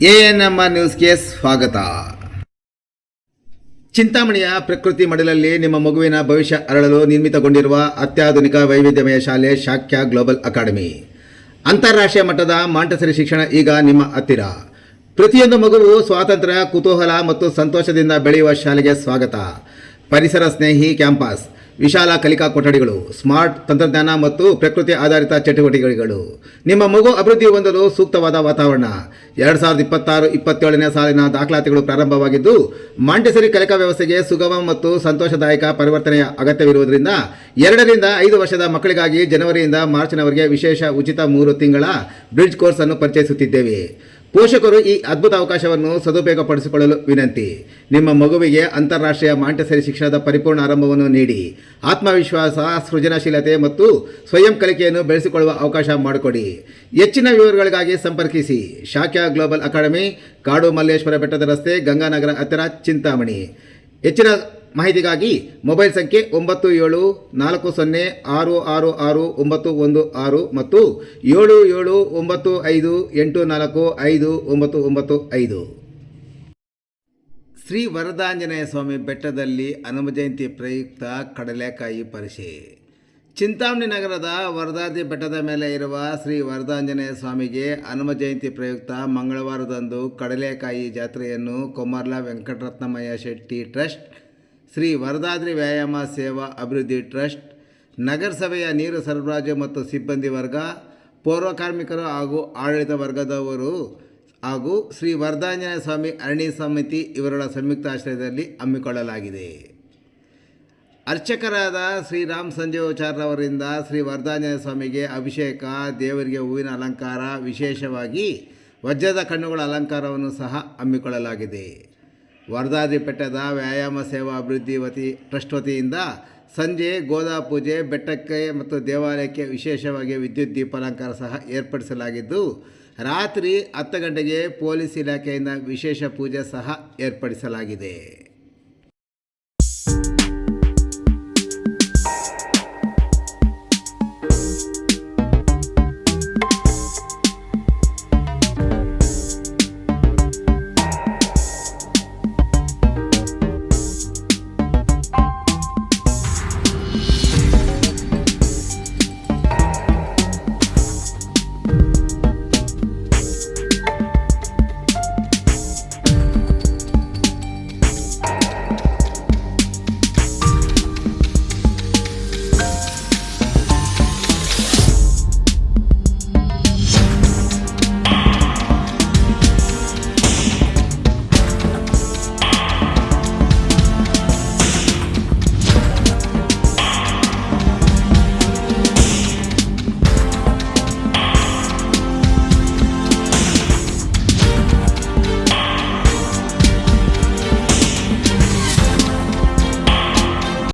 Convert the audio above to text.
ANMR ನ್ಯೂಸ್ಗೆ ಸ್ವಾಗತ. ಚಿಂತಾಮಣಿಯ ಪ್ರಕೃತಿ ಮಡಲಲ್ಲಿ ನಿಮ್ಮ ಮಗುವಿನ ಭವಿಷ್ಯ ಅರಳಲು ನಿರ್ಮಿತಗೊಂಡಿರುವ ಅತ್ಯಾಧುನಿಕ ವೈವಿಧ್ಯಮಯ ಶಾಲೆ ಶಾಕ್ಯ ಗ್ಲೋಬಲ್ ಅಕಾಡೆಮಿ. ಅಂತಾರಾಷ್ಟ್ರೀಯ ಮಟ್ಟದ ಮಾಂಟೆಸರಿ ಶಿಕ್ಷಣ ಈಗ ನಿಮ್ಮ ಹತ್ತಿರ. ಪ್ರತಿಯೊಂದು ಮಗುವು ಸ್ವಾತಂತ್ರ್ಯ, ಕುತೂಹಲ ಮತ್ತು ಸಂತೋಷದಿಂದ ಬೆಳೆಯುವ ಶಾಲೆಗೆ ಸ್ವಾಗತ. ಪರಿಸರ ಸ್ನೇಹಿ ಕ್ಯಾಂಪಸ್, ವಿಶಾಲ ಕಲಿಕಾ ಕೊಠಡಿಗಳು, ಸ್ಮಾರ್ಟ್ ತಂತ್ರಜ್ಞಾನ ಮತ್ತು ಪ್ರಕೃತಿ ಆಧಾರಿತ ಚಟುವಟಿಕೆಗಳು. ನಿಮ್ಮ ಮಗು ಅಭಿವೃದ್ಧಿ ಹೊಂದಲು ಸೂಕ್ತವಾದ ವಾತಾವರಣ. 2026-27ನೇ ಸಾಲಿನ ದಾಖಲಾತಿಗಳು ಪ್ರಾರಂಭವಾಗಿದ್ದು, ಮಾಂಟೆಸರಿ ಕಲಿಕಾ ವ್ಯವಸ್ಥೆಗೆ ಸುಗಮ ಮತ್ತು ಸಂತೋಷದಾಯಕ ಪರಿವರ್ತನೆಯ ಅಗತ್ಯವಿರುವುದರಿಂದ 2 ರಿಂದ 5 ವರ್ಷದ ಮಕ್ಕಳಿಗಾಗಿ ಜನವರಿಯಿಂದ ಮಾರ್ಚ್ನವರೆಗೆ ವಿಶೇಷ ಉಚಿತ 3 ತಿಂಗಳ ಬ್ರಿಡ್ಜ್ ಕೋರ್ಸ್ ಅನ್ನು ಪರಿಚಯಿಸುತ್ತಿದ್ದೇವೆ. ಪೋಷಕರು ಈ ಅದ್ಭುತ ಅವಕಾಶವನ್ನು ಸದುಪಯೋಗಪಡಿಸಿಕೊಳ್ಳಲು ವಿನಂತಿ. ನಿಮ್ಮ ಮಗುವಿಗೆ ಅಂತಾರಾಷ್ಟ್ರೀಯ ಮಾಂಟೆಸರಿ ಶಿಕ್ಷಣದ ಪರಿಪೂರ್ಣ ಆರಂಭವನ್ನು ನೀಡಿ ಆತ್ಮವಿಶ್ವಾಸ, ಸೃಜನಶೀಲತೆ ಮತ್ತು ಸ್ವಯಂ ಕಲಿಕೆಯನ್ನು ಬೆಳೆಸಿಕೊಳ್ಳುವ ಅವಕಾಶ ಮಾಡಿಕೊಡಿ. ಹೆಚ್ಚಿನ ವಿವರಗಳಿಗಾಗಿ ಸಂಪರ್ಕಿಸಿ ಶಾಕ್ಯ ಗ್ಲೋಬಲ್ ಅಕಾಡೆಮಿ, ಕಾಡು ಮಲ್ಲೇಶ್ವರ ಬೆಟ್ಟದ ರಸ್ತೆ, ಗಂಗಾನಗರ ಹತ್ತಿರ, ಚಿಂತಾಮಣಿ. ಹೆಚ್ಚಿನ ಮಾಹಿತಿಗಾಗಿ ಮೊಬೈಲ್ ಸಂಖ್ಯೆ 9740666916 ಮತ್ತು 7795845995. ಶ್ರೀ ವರದಾಂಜನೇಯ ಸ್ವಾಮಿ ಬೆಟ್ಟದಲ್ಲಿ ಹನುಮ ಜಯಂತಿ ಪ್ರಯುಕ್ತ ಕಡಲೆಕಾಯಿ ಪರಿಷೆ. ಚಿಂತಾಮಣಿ ನಗರದ ವರದಾದ್ರಿ ಬೆಟ್ಟದ ಮೇಲೆ ಇರುವ ಶ್ರೀ ವರದಾಂಜನೇಯ ಸ್ವಾಮಿಗೆ ಹನುಮ ಜಯಂತಿ ಪ್ರಯುಕ್ತ ಮಂಗಳವಾರದಂದು ಕಡಲೆಕಾಯಿ ಜಾತ್ರೆಯನ್ನು ಕೊಮರ್ಲ ವೆಂಕಟರತ್ನಮಯ್ಯ ಶೆಟ್ಟಿ ಟ್ರಸ್ಟ್, ಶ್ರೀ ವರದಾದ್ರಿ ವ್ಯಾಯಾಮ ಸೇವಾ ಅಭಿವೃದ್ಧಿ ಟ್ರಸ್ಟ್, ನಗರಸಭೆಯ ನೀರು ಸರಬರಾಜು ಮತ್ತು ಸಿಬ್ಬಂದಿ ವರ್ಗ, ಪೌರ ಕಾರ್ಮಿಕರು ಹಾಗೂ ಆಡಳಿತ ವರ್ಗದವರು ಹಾಗೂ ಶ್ರೀ ವರದಾಂಜನೇಯ ಸ್ವಾಮಿ ಅರಣಿ ಸಮಿತಿ ಇವರ ಸಂಯುಕ್ತ ಆಶ್ರಯದಲ್ಲಿ ಹಮ್ಮಿಕೊಳ್ಳಲಾಗಿದೆ. ಅರ್ಚಕರಾದ ಶ್ರೀರಾಮ್ ಸಂಜೀವಾಚಾರ್ಯವರಿಂದ ಶ್ರೀ ವರದಾಂಜನೇಯ ಸ್ವಾಮಿಗೆ ಅಭಿಷೇಕ, ದೇವರಿಗೆ ಹೂವಿನ ಅಲಂಕಾರ, ವಿಶೇಷವಾಗಿ ವಜ್ರದ ಕಣ್ಣುಗಳ ಅಲಂಕಾರವನ್ನು ಸಹ ಹಮ್ಮಿಕೊಳ್ಳಲಾಗಿದೆ. ವರದಾದ್ರಿ ಬೆಟ್ಟದ ವ್ಯಾಯಾಮ ಸೇವಾ ಅಭಿವೃದ್ಧಿ ಟ್ರಸ್ಟ್ ವತಿಯಿಂದ ಸಂಜೆ ಗೋದಾ ಪೂಜೆ, ಬೆಟ್ಟಕ್ಕೆ ಮತ್ತು ದೇವಾಲಯಕ್ಕೆ ವಿಶೇಷವಾಗಿ ವಿದ್ಯುತ್ ದೀಪಾಲಂಕಾರ ಸಹ ಏರ್ಪಡಿಸಲಾಗಿದ್ದು, ರಾತ್ರಿ 10 ಗಂಟೆಗೆ ಪೊಲೀಸ್ ಇಲಾಖೆಯಿಂದ ವಿಶೇಷ ಪೂಜೆ ಸಹ ಏರ್ಪಡಿಸಲಾಗಿದೆ.